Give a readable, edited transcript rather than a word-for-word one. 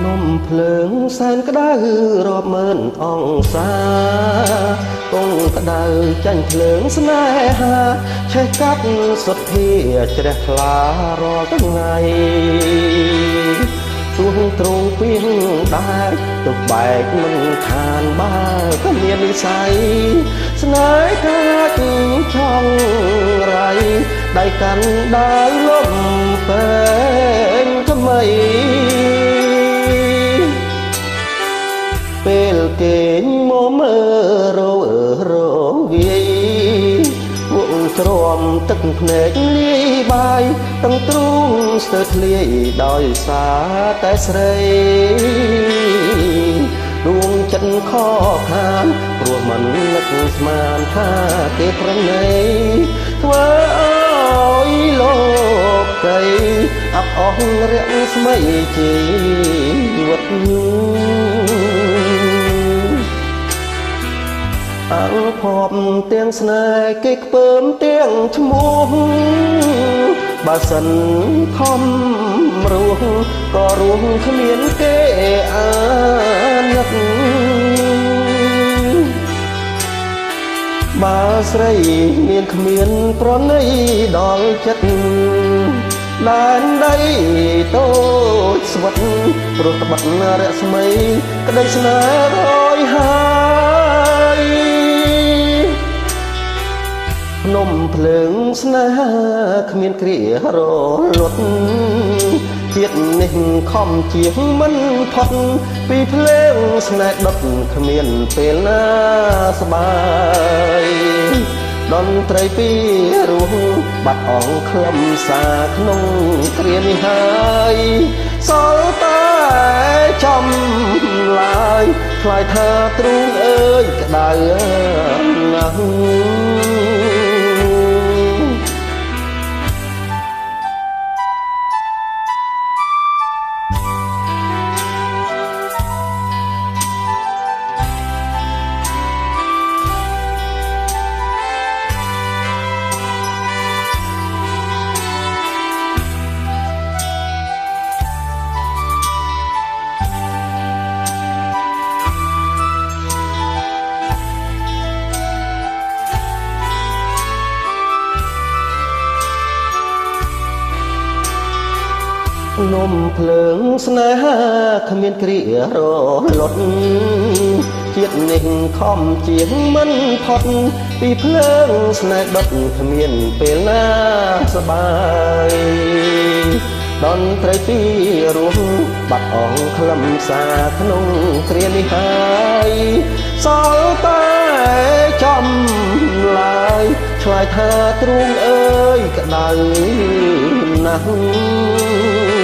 นมเพลิงแสนក្តៅរាប់ម៉ឺនអង្សាគង់ក្តៅចាញ់ភ្លើងស្នេហាឆេះកាត់សុទ្ធភាជ្រះថ្លារាល់ថ្ងៃទួងទ្រង់ពីងដែរទុកបែកមិនខានបើក៏មាននិស័យស្នេហាចង់រៃដៃកាន់ដាវលំពេញថ្មីពេលគេងមកមើលរវាយពួកទ្រាំទឹកភ្នែកលាយបាយទាំងទ្រូងស្ទើរធ្លាយដោយសារតែស្រីដួងចិត្តខកខានព្រោះមិននឹកស្មានថាគេប្រណីធ្វើឲ្យលោកីអាប់អស់រាក់ស្មីជីវិតអង្គភពទាំងស្នេហ៍គេខ្ពើមទាំងឈ្មោះបើសិនខំរស់ក៏រស់គ្មានគេអាណិតបើស្រីមានគ្មានប្រណីដល់ចិត្តដែនដីតូចស្វិតព្រោះត្បិតរស្មីក្តីស្នេហ៍រយហើយភ្នំភ្លើងស្នេហាគ្មានគ្រារលត់ជាតិនេះខំជាងមិនផុតពីភ្លើងស្នេហ៍ដុតគ្មានពេលណាស្បាយតន្ត្រីពីរោះបាត់អងខ្លឹមសារក្នុងគ្រានេះហើយសល់តែចំឡាយខ្លាយថាទ្រូងអើយក្តៅណាស់នំភ្លើងស្នេហាគ្មានគ្រារលត់ជាតិនេះខំជាងមិនផុតពីភ្លើងស្នេហ៍ដុតគ្មានពេលណាសបាយតន្ត្រីពីរោះបាត់អងខ្លឹមសារក្នុងគ្រានេះហើយសល់តែចំឡាយឆ្លើយថាទ្រូងអើយក្តៅណាស់